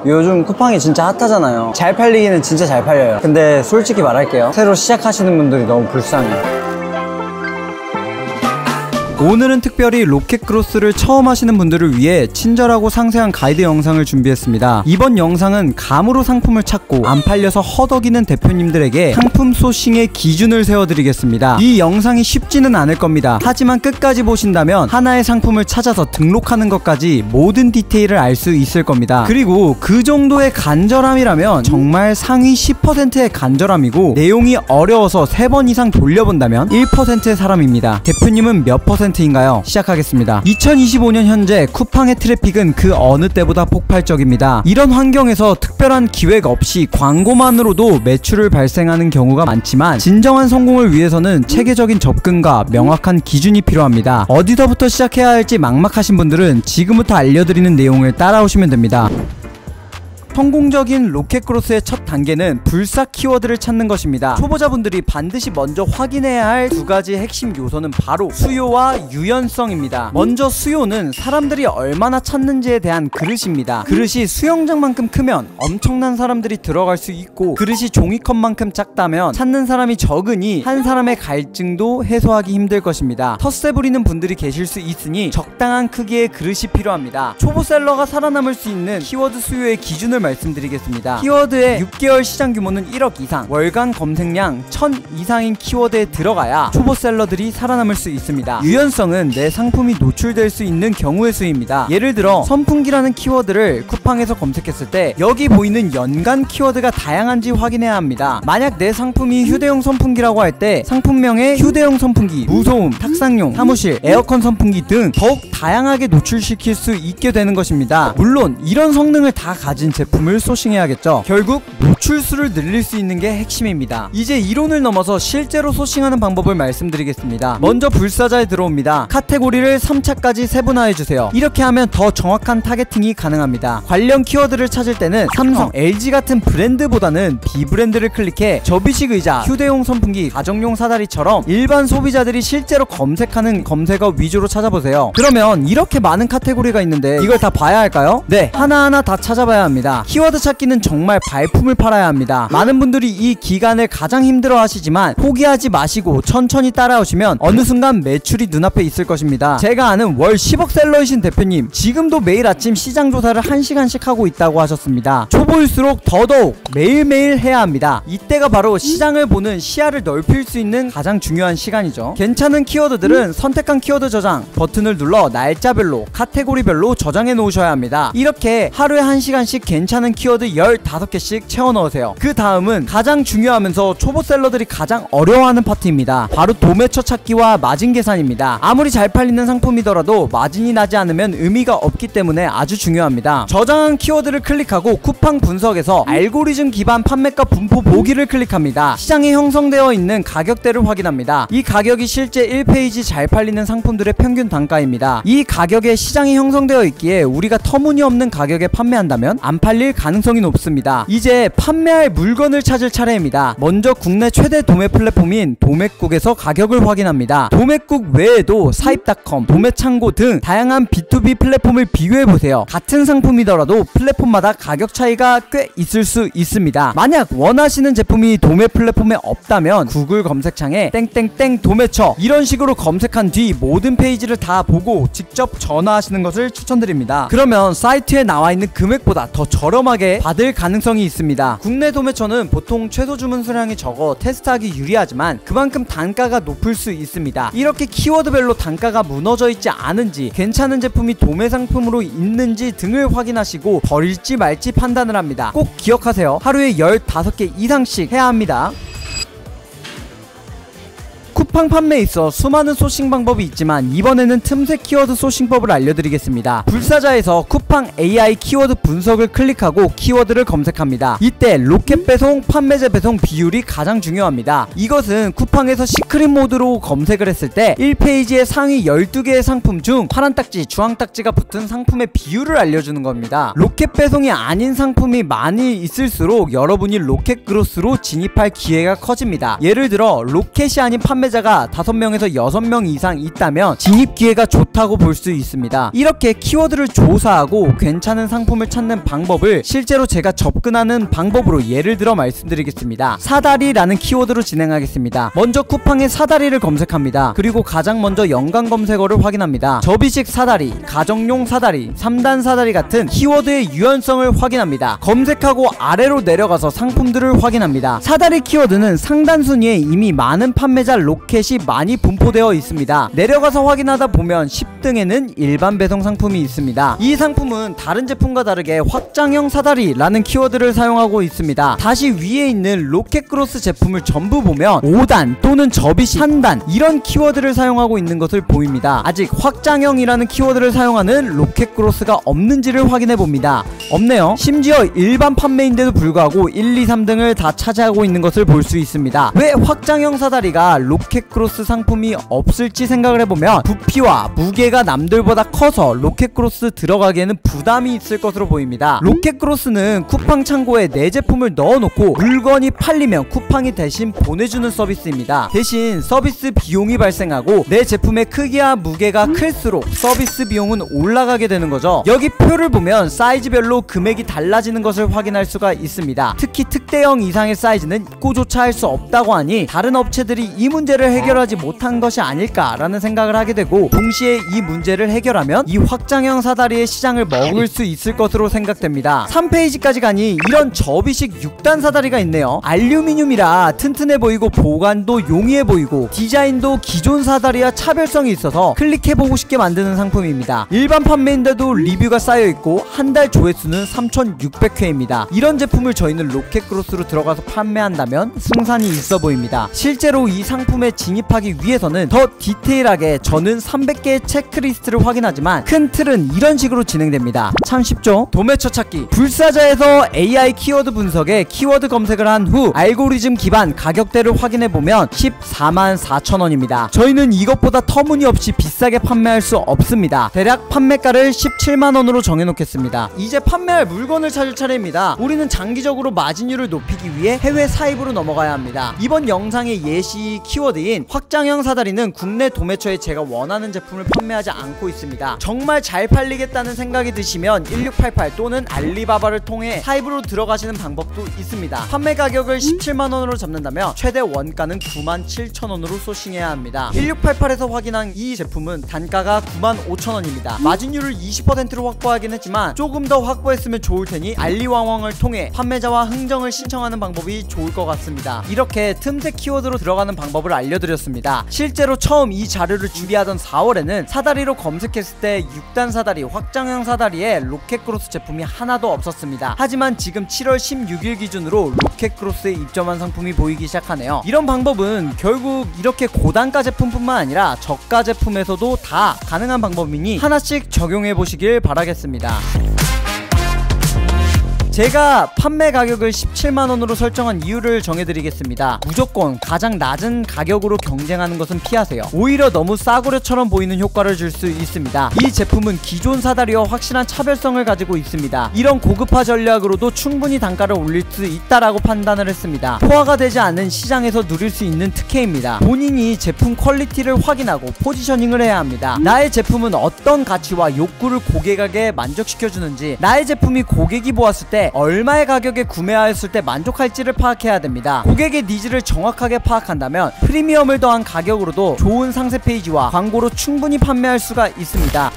요즘 쿠팡이 진짜 핫하잖아요. 잘 팔리기는 진짜 잘 팔려요. 근데 솔직히 말할게요, 새로 시작하시는 분들이 너무 불쌍해요. 오늘은 특별히 로켓크로스를 처음 하시는 분들을 위해 친절하고 상세한 가이드 영상을 준비했습니다. 이번 영상은 감으로 상품을 찾고 안 팔려서 허덕이는 대표님들에게 상품 소싱의 기준을 세워드리겠습니다. 이 영상이 쉽지는 않을 겁니다. 하지만 끝까지 보신다면 하나의 상품을 찾아서 등록하는 것까지 모든 디테일을 알 수 있을 겁니다. 그리고 그 정도의 간절함이라면 정말 상위 10%의 간절함이고, 내용이 어려워서 3번 이상 돌려본다면 1%의 사람입니다. 대표님은 몇 %인가요? 시작하겠습니다. 2025년 현재 쿠팡의 트래픽은 그 어느 때보다 폭발적입니다. 이런 환경에서 특별한 기획 없이 광고만으로도 매출을 발생하는 경우가 많지만, 진정한 성공을 위해서는 체계적인 접근과 명확한 기준이 필요합니다. 어디서부터 시작해야 할지 막막하신 분들은 지금부터 알려드리는 내용을 따라오시면 됩니다. 성공적인 로켓크로스의 첫 단계는 불사 키워드를 찾는 것입니다. 초보자분들이 반드시 먼저 확인해야 할 2가지 핵심 요소는 바로 수요와 유연성입니다. 먼저 수요는 사람들이 얼마나 찾는지에 대한 그릇입니다. 그릇이 수영장만큼 크면 엄청난 사람들이 들어갈 수 있고, 그릇이 종이컵만큼 작다면 찾는 사람이 적으니 한 사람의 갈증도 해소하기 힘들 것입니다. 텃세 부리는 분들이 계실 수 있으니 적당한 크기의 그릇이 필요합니다. 초보셀러가 살아남을 수 있는 키워드 수요의 기준을 말씀드리겠습니다. 키워드의 6개월 시장 규모는 1억 이상, 월간 검색량 1000 이상인 키워드에 들어가야 초보셀러들이 살아남을 수 있습니다. 유연성은 내 상품이 노출될 수 있는 경우의 수입니다. 예를 들어 선풍기라는 키워드를 쿠팡에서 검색했을 때 여기 보이는 연간 키워드가 다양한지 확인해야 합니다. 만약 내 상품이 휴대용 선풍기라고 할 때 상품명에 휴대용 선풍기, 무소음, 탁상용, 사무실, 에어컨 선풍기 등 더욱 다양하게 노출시킬 수 있게 되는 것입니다. 물론 이런 성능을 다 가진 제품을 소싱해야겠죠. 결국 노출수를 늘릴 수 있는 게 핵심입니다. 이제 이론을 넘어서 실제로 소싱하는 방법을 말씀드리겠습니다. 먼저 불사자에 들어옵니다. 카테고리를 3차까지 세분화해주세요. 이렇게 하면 더 정확한 타겟팅이 가능합니다. 관련 키워드를 찾을 때는 삼성, LG 같은 브랜드보다는 B브랜드를 클릭해 접이식 의자, 휴대용 선풍기, 가정용 사다리처럼 일반 소비자들이 실제로 검색하는 검색어 위주로 찾아보세요. 그러면 이렇게 많은 카테고리가 있는데 이걸 다 봐야 할까요? 네, 하나하나 다 찾아봐야 합니다. 키워드 찾기는 정말 발품을 팔아야 합니다. 많은 분들이 이 기간을 가장 힘들어 하시지만 포기하지 마시고 천천히 따라오시면 어느 순간 매출이 눈앞에 있을 것입니다. 제가 아는 월 10억 셀러이신 대표님, 지금도 매일 아침 시장 조사를 1시간씩 하고 있다고 하셨습니다. 초보일수록 더더욱 매일매일 해야 합니다. 이때가 바로 시장을 보는 시야를 넓힐 수 있는 가장 중요한 시간이죠. 괜찮은 키워드들은 선택한 키워드 저장 버튼을 눌러 날짜별로, 카테고리별로 저장해 놓으셔야 합니다. 이렇게 하루에 1시간씩 괜찮은 키워드 15개씩 채워 넣으세요. 그 다음은 가장 중요하면서 초보셀러들이 가장 어려워하는 파트입니다. 바로 도매처 찾기와 마진 계산입니다. 아무리 잘 팔리는 상품이더라도 마진이 나지 않으면 의미가 없기 때문에 아주 중요합니다. 저장한 키워드를 클릭하고 쿠팡 분석에서 알고리즘 기반 판매가 분포 보기를 클릭합니다. 시장에 형성되어 있는 가격대를 확인합니다. 이 가격이 실제 1페이지 잘 팔리는 상품들의 평균 단가입니다. 이 가격에 시장이 형성되어 있기에 우리가 터무니없는 가격에 판매한다면 안 팔릴 가능성이 높습니다. 이제 판매할 물건을 찾을 차례입니다. 먼저 국내 최대 도매 플랫폼인 도매국에서 가격을 확인합니다. 도매국 외에도 사입닷컴, 도매창고 등 다양한 B2B 플랫폼을 비교해보세요. 같은 상품이더라도 플랫폼마다 가격 차이가 꽤 있을 수 있습니다. 만약 원하시는 제품이 도매 플랫폼에 없다면 구글 검색창에 땡땡땡 도매처 이런 식으로 검색한 뒤 모든 페이지를 다 보고 직접 전화하시는 것을 추천드립니다. 그러면 사이트에 나와 있는 금액보다 더 저렴하게 받을 가능성이 있습니다. 국내 도매처는 보통 최소 주문 수량이 적어 테스트하기 유리하지만 그만큼 단가가 높을 수 있습니다. 이렇게 키워드별로 단가가 무너져 있지 않은지, 괜찮은 제품이 도매 상품으로 있는지 등을 확인하시고 버릴지 말지 판단을 합니다. 꼭 기억하세요. 하루에 15개 이상씩 해야 합니다. 쿠팡 판매에 있어 수많은 소싱 방법이 있지만 이번에는 틈새 키워드 소싱법을 알려드리겠습니다. 불사자에서 쿠팡 AI 키워드 분석을 클릭하고 키워드를 검색합니다. 이때 로켓 배송, 판매재 배송 비율이 가장 중요합니다. 이것은 쿠팡에서 시크릿 모드로 검색을 했을 때 1페이지의 상위 12개의 상품 중 파란 딱지, 주황 딱지가 붙은 상품의 비율을 알려주는 겁니다. 로켓 배송이 아닌 상품이 많이 있을수록 여러분이 로켓 그로스로 진입할 기회가 커집니다. 예를 들어 로켓이 아닌 판매자가 구독자가 5명에서 6명 이상 있다면 진입 기회가 좋다고 볼 수 있습니다. 이렇게 키워드를 조사하고 괜찮은 상품을 찾는 방법을 실제로 제가 접근하는 방법으로 예를 들어 말씀드리겠습니다. 사다리라는 키워드로 진행하겠습니다. 먼저 쿠팡에 사다리를 검색합니다. 그리고 가장 먼저 연관 검색어를 확인합니다. 접이식 사다리, 가정용 사다리, 3단 사다리 같은 키워드의 유연성을 확인합니다. 검색하고 아래로 내려가서 상품들을 확인합니다. 사다리 키워드는 상단 순위에 이미 많은 판매자 로켓이 많이 분포되어 있습니다. 내려가서 확인하다 보면 10등에는 일반 배송 상품이 있습니다. 이 상품은 다른 제품과 다르게 확장형 사다리라는 키워드를 사용하고 있습니다. 다시 위에 있는 로켓크로스 제품을 전부 보면 5단 또는 접이식 3단 이런 키워드를 사용하고 있는 것을 보입니다. 아직 확장형이라는 키워드를 사용하는 로켓크로스가 없는지를 확인해 봅니다. 없네요. 심지어 일반 판매인데도 불구하고 1, 2, 3등을 다 차지하고 있는 것을 볼 수 있습니다. 왜 확장형 사다리가 로켓크로스 상품이 없을지 생각을 해보면 부피와 무게가 남들보다 커서 로켓크로스 들어가기에는 부담이 있을 것으로 보입니다. 로켓크로스는 쿠팡 창고에 내 제품을 넣어놓고 물건이 팔리면 쿠팡이 대신 보내주는 서비스입니다. 대신 서비스 비용이 발생하고 내 제품의 크기와 무게가 클수록 서비스 비용은 올라가게 되는 거죠. 여기 표를 보면 사이즈별로 금액이 달라지는 것을 확인할 수가 있습니다. 특히 특대형 이상의 사이즈는 입고조차 할 수 없다고 하니 다른 업체들이 이 문제를 해결하지 못한 것이 아닐까라는 생각을 하게 되고, 동시에 이 문제를 해결하면 이 확장형 사다리의 시장을 먹을 수 있을 것으로 생각됩니다. 3페이지까지 가니 이런 접이식 6단 사다리가 있네요. 알루미늄이라 튼튼해 보이고 보관도 용이해 보이고 디자인도 기존 사다리와 차별성이 있어서 클릭해보고 싶게 만드는 상품입니다. 일반 판매인데도 리뷰가 쌓여있고 한 달 조회수는 3600회입니다. 이런 제품을 저희는 로켓크로스로 들어가서 판매한다면 승산이 있어 보입니다. 실제로 이 상품에 진입하기 위해서는 더 디테일하게 저는 300개의 체크리스트를 확인하지만 큰 틀은 이런 식으로 진행됩니다. 참 쉽죠? 도매처 찾기. 불사자에서 AI 키워드 분석에 키워드 검색을 한 후 알고리즘 기반 가격대를 확인해보면 144,000원입니다. 저희는 이것보다 터무니없이 비싸게 판매할 수 없습니다. 대략 판매가를 17만원으로 정해놓겠습니다. 이제 판매할 물건을 찾을 차례입니다. 우리는 장기적으로 마진율을 높이기 위해 해외 사입으로 넘어가야 합니다. 이번 영상의 예시 키워드인 확장형 사다리는 국내 도매처에 제가 원하는 제품을 판매하지 않고 있습니다. 정말 잘 팔리겠다는 생각이 드시면 1688 또는 알리바바를 통해 사입으로 들어가시는 방법도 있습니다. 판매 가격을 17만원으로 잡는다면 최대 원가는 97,000원으로 소싱해야 합니다. 1688에서 확인한 이 제품은 단가가 95,000원입니다. 마진율을 20%로 확보하긴 했지만 조금 더 확보했으면 좋을 테니 알리왕왕을 통해 판매자와 흥정을 신청하는 방법이 좋을 것 같습니다. 이렇게 틈새 키워드로 들어가는 방법을 알려드렸습니다. 실제로 처음 이 자료를 준비하던 4월에는 사다리로 검색했을 때 6단 사다리, 확장형 사다리에 로켓크로스 제품이 하나도 없었습니다. 하지만 지금 7월 16일 기준으로 로켓크로스에 입점한 상품이 보이기 시작하네요. 이런 방법은 결국 이렇게 고단가 제품뿐만 아니라 저가 제품에서도 다 가능한 방법이니 하나씩 적용해 보시길 바라겠습니다. 제가 판매 가격을 17만원으로 설정한 이유를 정해드리겠습니다. 무조건 가장 낮은 가격으로 경쟁하는 것은 피하세요. 오히려 너무 싸구려처럼 보이는 효과를 줄 수 있습니다. 이 제품은 기존 사다리와 확실한 차별성을 가지고 있습니다. 이런 고급화 전략으로도 충분히 단가를 올릴 수 있다라고 판단을 했습니다. 포화가 되지 않는 시장에서 누릴 수 있는 특혜입니다. 본인이 제품 퀄리티를 확인하고 포지셔닝을 해야 합니다. 나의 제품은 어떤 가치와 욕구를 고객에게 만족시켜주는지, 나의 제품이 고객이 보았을 때 얼마의 가격에 구매하였을 때 만족할지를 파악해야 됩니다. 고객의 니즈를 정확하게 파악한다면 프리미엄을 더한 가격으로도 좋은 상세 페이지와 광고로 충분히 판매할 수가 있습니다.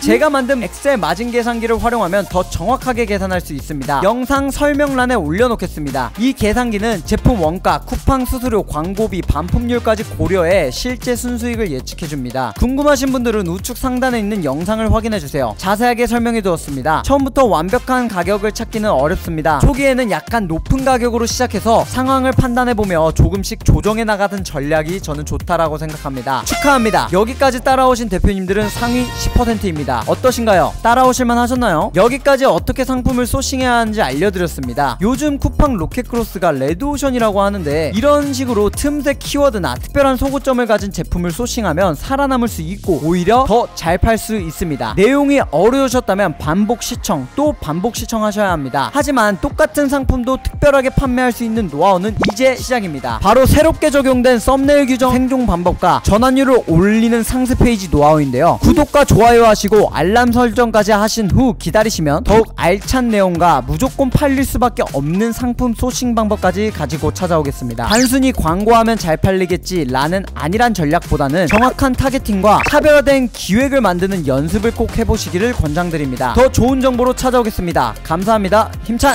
제가 만든 엑셀 마진 계산기를 활용하면 더 정확하게 계산할 수 있습니다. 영상 설명란에 올려놓겠습니다. 이 계산기는 제품 원가, 쿠팡 수수료, 광고비, 반품률까지 고려해 실제 순수익을 예측해줍니다. 궁금하신 분들은 우측 상단에 있는 영상을 확인해주세요. 자세하게 설명해두었습니다. 처음부터 완벽한 가격을 찾기는 어렵습니다. 초기에는 약간 높은 가격으로 시작해서 상황을 판단해보며 조금씩 조정해 나가던 전략이 저는 좋다라고 생각합니다. 축하합니다. 여기까지 따라오신 대표님들은 상위 10%입니다. 있습니다. 어떠신가요? 따라오실만 하셨나요? 여기까지 어떻게 상품을 소싱해야 하는지 알려드렸습니다. 요즘 쿠팡 로켓크로스가 레드오션이라고 하는데 이런 식으로 틈새 키워드나 특별한 소구점을 가진 제품을 소싱하면 살아남을 수 있고 오히려 더 잘 팔 수 있습니다. 내용이 어려우셨다면 반복 시청 또 반복 시청하셔야 합니다. 하지만 똑같은 상품도 특별하게 판매할 수 있는 노하우는 이제 시작입니다. 바로 새롭게 적용된 썸네일 규정 생존 방법과 전환율을 올리는 상세 페이지 노하우인데요. 구독과 좋아요 하시고 알람 설정까지 하신 후 기다리시면 더욱 알찬 내용과 무조건 팔릴 수밖에 없는 상품 소싱 방법까지 가지고 찾아오겠습니다. 단순히 광고하면 잘 팔리겠지 라는 아니란 전략보다는 정확한 타겟팅과 차별화된 기획을 만드는 연습을 꼭 해보시기를 권장드립니다. 더 좋은 정보로 찾아오겠습니다. 감사합니다. 힘찬!